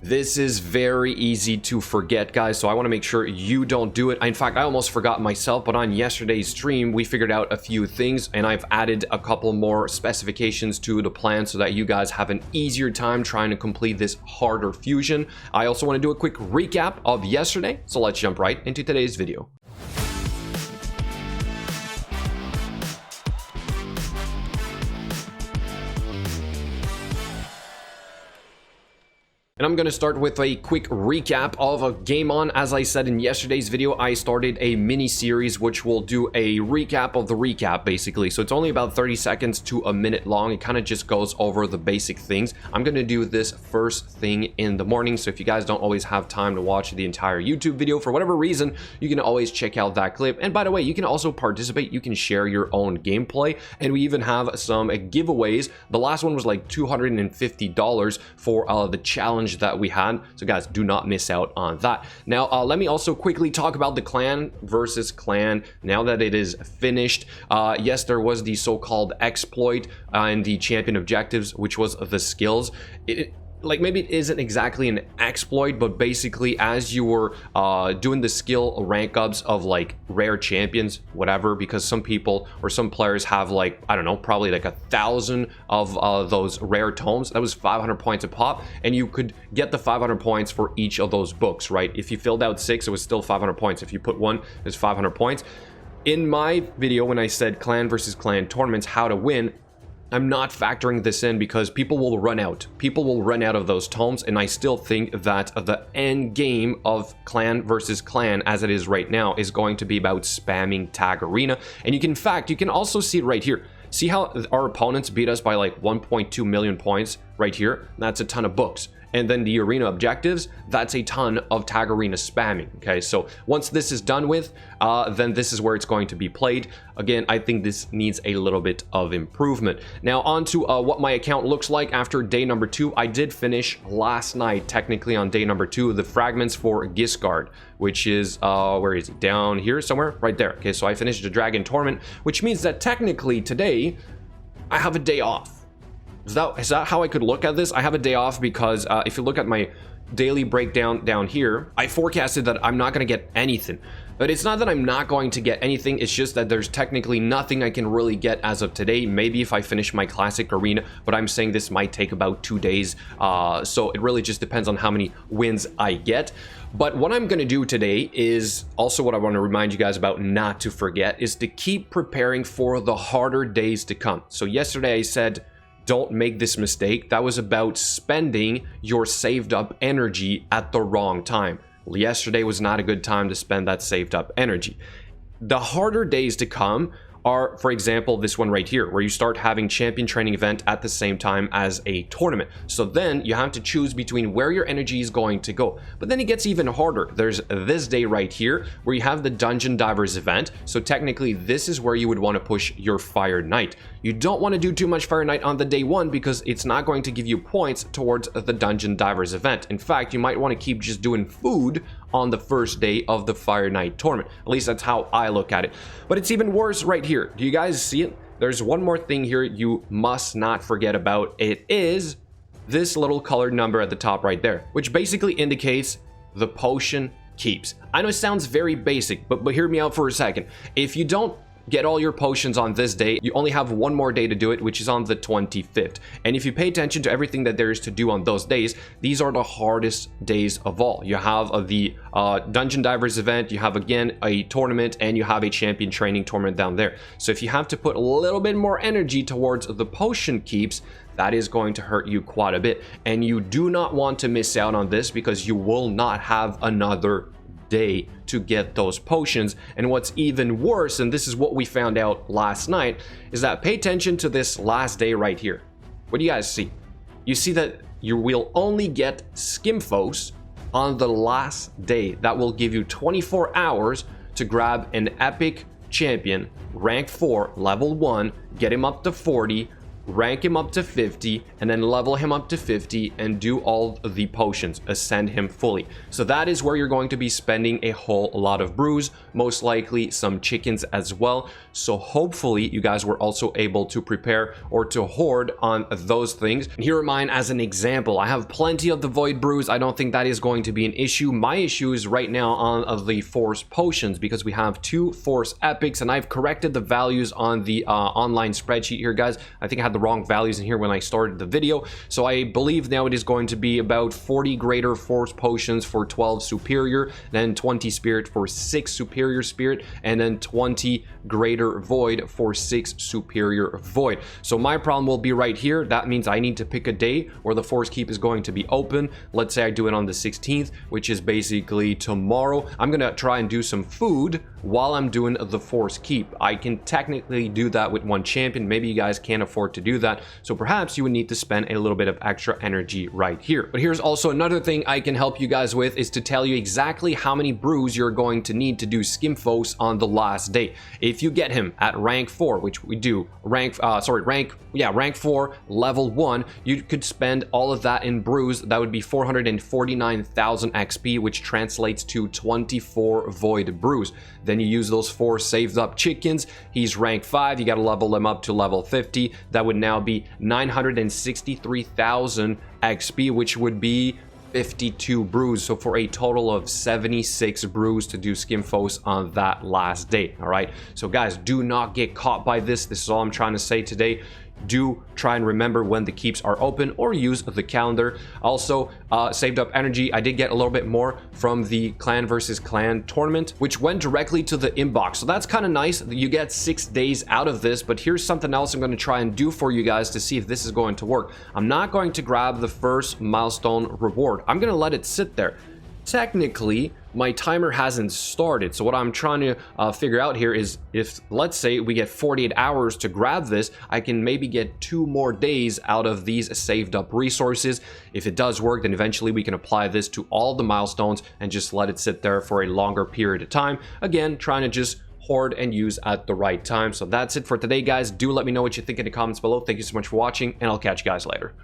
This is very easy to forget, guys, so I want to make sure you don't do it. In fact, I almost forgot myself, but on yesterday's stream, we figured out a few things, and I've added a couple more specifications to the plan so that you guys have an easier time trying to complete this harder fusion. I also want to do a quick recap of yesterday, so let's jump right into today's video. And I'm going to start with a quick recap of a GameOn. As I said in yesterday's video, I started a mini series which will do a recap of the recap, basically. So it's only about 30 seconds to a minute long. It kind of just goes over the basic things. I'm going to do this first thing in the morning. So if you guys don't always have time to watch the entire YouTube video for whatever reason, you can always check out that clip. And by the way, you can also participate. You can share your own gameplay. And we even have some giveaways. The last one was like $250 for the challenge that we had, so guys, do not miss out on that. Now let me also quickly talk about the clan versus clan now that it is finished. Yes, there was the so-called exploit and the champion objectives, which was the skills. Like, maybe it isn't exactly an exploit, but basically as you were doing the skill rank ups of like rare champions, whatever, because some people or some players have like, I don't know, probably like 1,000 of those rare tomes. That was 500 points a pop, and you could get the 500 points for each of those books, right? If you filled out 6, it was still 500 points. If you put 1, it's 500 points. In my video, when I said clan versus clan tournaments, how to win, I'm not factoring this in because people will run out. People will run out of those tomes, and I still think that the end game of clan versus clan as it is right now is going to be about spamming tag arena. And in fact, you can also see it right here. See how our opponents beat us by like 1.2 million points right here? That's a ton of books. And then the arena objectives, that's a ton of tag arena spamming. Okay, so once this is done with, then this is where it's going to be played. Again, I think this needs a little bit of improvement. Now on to what my account looks like after day number 2. I did finish last night, technically on day number 2, the fragments for Giscard, which is, where is it? Down here somewhere? Right there. Okay, so I finished the Dragon Tournament, which means that technically today, I have a day off. Is that how I could look at this? I have a day off because if you look at my daily breakdown down here, I forecasted that I'm not going to get anything. But it's not that I'm not going to get anything, it's just that there's technically nothing I can really get as of today. Maybe if I finish my classic arena, but I'm saying this might take about 2 days. So it really just depends on how many wins I get. But what I'm going to do today is also what I want to remind you guys about, not to forget, is to keep preparing for the harder days to come. So yesterday I said, don't make this mistake. That was about spending your saved up energy at the wrong time. Yesterday was not a good time to spend that saved up energy. The harder days to come are, for example, this one right here, where you start having champion training event at the same time as a tournament. So then you have to choose between where your energy is going to go. But then it gets even harder. There's this day right here where you have the Dungeon Divers event. So technically this is where you would want to push your Fire Knight. You don't want to do too much Fire Knight on the day 1 because it's not going to give you points towards the Dungeon Divers event. In fact, you might want to keep just doing food on the first day of the Fire Knight tournament. At least that's how I look at it. But it's even worse right here. Do you guys see it? There's one more thing here you must not forget about. It is this little colored number at the top right there, which basically indicates the potion keeps. I know it sounds very basic, but hear me out for a second. If you don't get all your potions on this day, you only have one more day to do it, which is on the 25th. And if you pay attention to everything that there is to do on those days, these are the hardest days of all. You have the Dungeon Divers event, you have again a tournament, and you have a champion training tournament down there. So if you have to put a little bit more energy towards the potion keeps, that is going to hurt you quite a bit. And you do not want to miss out on this because you will not have another day to get those potions. And what's even worse, and this is what we found out last night, is that pay attention to this last day right here. What do you guys see? You see that you will only get Skimfos on the last day. That will give you 24 hours to grab an epic champion, rank 4, level 1, get him up to 40, rank him up to 50, and then level him up to 50 and do all the potions, ascend him fully. So that is where you're going to be spending a whole lot of brews, most likely some chickens as well. So hopefully you guys were also able to prepare or to hoard on those things. And here are mine as an example. I have plenty of the void brews. I don't think that is going to be an issue. My issue is right now on the force potions, because we have 2 force epics, and I've corrected the values on the online spreadsheet here, guys. I think I had the wrong values in here when I started the video. So I believe now it is going to be about 40 greater force potions for 12 superior, then 20 spirit for 6 superior spirit, and then 20 greater void for 6 superior void. So my problem will be right here. That means I need to pick a day where the force keep is going to be open. Let's say I do it on the 16th, which is basically tomorrow. I'm gonna try and do some food while I'm doing the force keep. I can technically do that with 1 champion. Maybe you guys can't afford to do that, so perhaps you would need to spend a little bit of extra energy right here. But here's also another thing I can help you guys with, is to tell you exactly how many brews you're going to need to do Skimfos on the last day. If you get him at rank 4, which we do, rank 4, level 1, you could spend all of that in brews. That would be 449,000 XP, which translates to 24 void brews. Then you use those 4 saved up chickens. He's rank 5. You got to level him up to level 50. That would now be 963,000 XP, which would be 52 brews. So for a total of 76 brews to do Skimfos on that last day. All right. So guys, do not get caught by this. This is all I'm trying to say today. Do try and remember when the keeps are open, or use the calendar. Also, saved up energy. I did get a little bit more from the clan versus clan tournament, which went directly to the inbox. So that's kind of nice. You get 6 days out of this. But here's something else I'm going to try and do for you guys to see if this is going to work. I'm not going to grab the first milestone reward. I'm going to let it sit there. Technically, my timer hasn't started. So what I'm trying to figure out here is, if let's say we get 48 hours to grab this, I can maybe get 2 more days out of these saved up resources. If it does work, then eventually we can apply this to all the milestones and just let it sit there for a longer period of time. Again, trying to just hoard and use at the right time. So that's it for today, guys. Do let me know what you think in the comments below. Thank you so much for watching, and I'll catch you guys later.